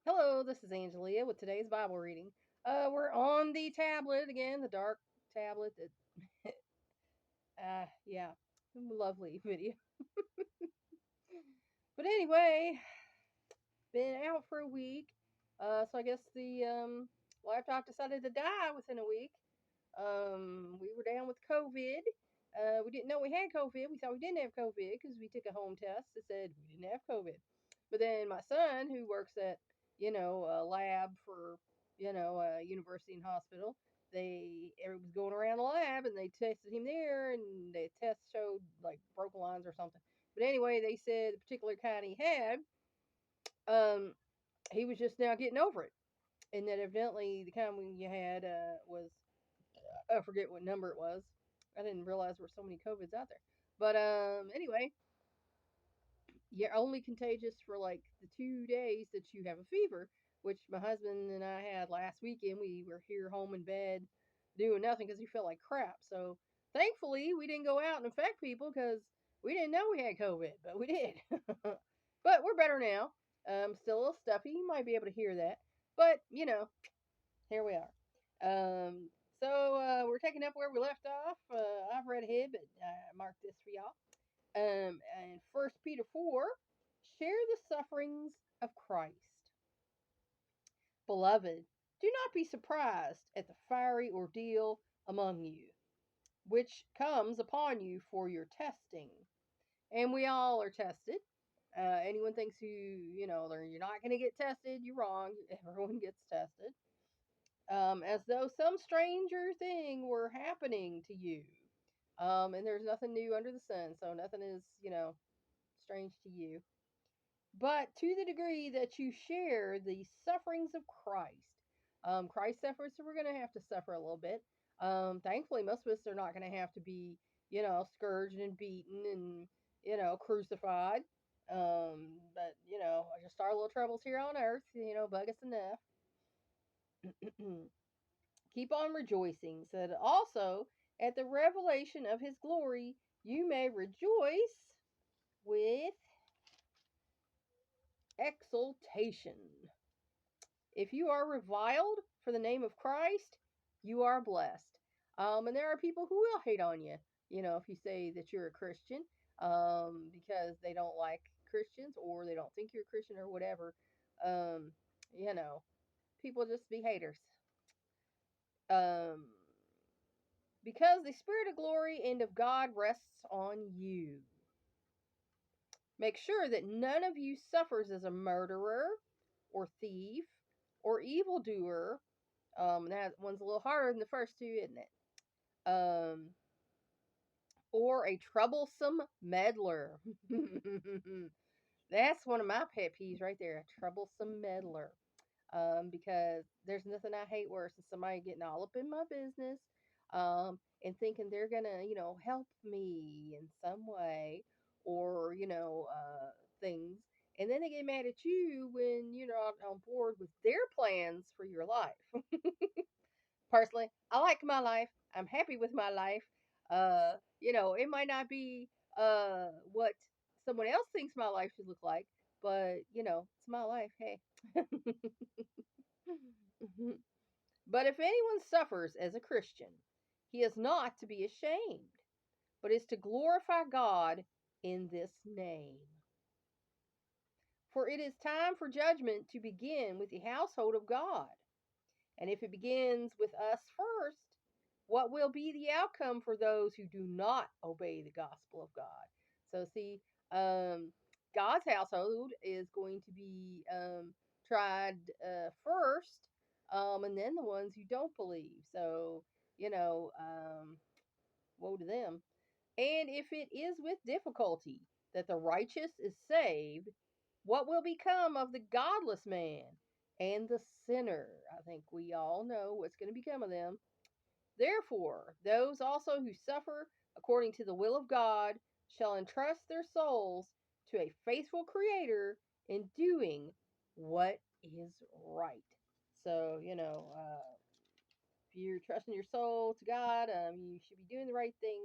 Hello, this is Angelia with today's Bible reading. We're on the tablet again, the dark tablet. That, yeah, lovely video. But anyway, been out for a week. So I guess the laptop decided to die within a week. We were down with COVID. We didn't know we had COVID. We thought we didn't have COVID because we took a home test that said we didn't have COVID. But then my son, who works at, a lab for, a university and hospital, it was going around the lab and they tested him there and the test showed like broken lines or something. But anyway, they said the particular kind he had, um, he was just now getting over it. And that evidently the kind you had was I forget what number it was. I didn't realize there were so many COVIDs out there. But anyway, you're only contagious for like the 2 days that you have a fever, which my husband and I had last weekend. We were here home in bed doing nothing because we felt like crap. So thankfully, we didn't go out and infect people because we didn't know we had COVID, but we did. But we're better now. Still a little stuffy. You might be able to hear that. But, here we are. We're taking up where we left off. I've read ahead, but I marked this for y'all. And First Peter 4, share the sufferings of Christ. Beloved, do not be surprised at the fiery ordeal among you, which comes upon you for your testing. And we all are tested. Anyone thinks you're not going to get tested, you're wrong. Everyone gets tested. As though some stranger thing were happening to you. And there's nothing new under the sun, so nothing is, strange to you. But to the degree that you share the sufferings of Christ, Christ suffered, so we're going to have to suffer a little bit. Thankfully, most of us are not going to have to be, scourged and beaten and, crucified. But, just our little troubles here on earth, bug us enough. Keep on rejoicing, so that also at the revelation of his glory you may rejoice with exultation. If you are reviled for the name of Christ, you are blessed. And there are people who will hate on you, if you say that you're a Christian, because they don't like Christians or they don't think you're a Christian or whatever. Um, people just be haters. Um, because the Spirit of glory and of God rests on you. Make sure that none of you suffers as a murderer or thief or evildoer. That one's a little harder than the first two, isn't it? Or a troublesome meddler. That's one of my pet peeves right there, a troublesome meddler. Because there's nothing I hate worse than somebody getting all up in my business, and thinking they're gonna, help me in some way, or things, and then they get mad at you when you're not on board with their plans for your life. Personally, I like my life. I'm happy with my life. It might not be what someone else thinks my life should look like, but it's my life. Hey. But if anyone suffers as a Christian, he is not to be ashamed, but is to glorify God in this name. For it is time for judgment to begin with the household of God. And if it begins with us first, what will be the outcome for those who do not obey the gospel of God? So, see, God's household is going to be tried first, and then the ones who don't believe. So, woe to them. And if it is with difficulty that the righteous is saved, what will become of the godless man and the sinner? I think we all know what's going to become of them. Therefore, those also who suffer according to the will of God shall entrust their souls to a faithful Creator in doing what is right. So, if you're trusting your soul to God, you should be doing the right thing.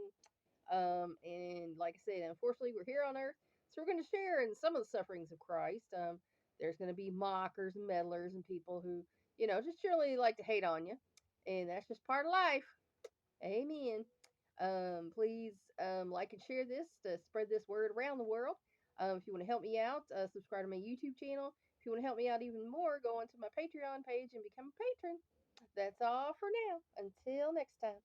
And like I said, unfortunately, we're here on earth, so we're going to share in some of the sufferings of Christ. There's going to be mockers and meddlers and people who, just generally like to hate on you. And that's just part of life. Amen. Please like and share this to spread this word around the world. If you want to help me out, subscribe to my YouTube channel. If you want to help me out even more, go onto my Patreon page and become a patron. That's all for now. Until next time.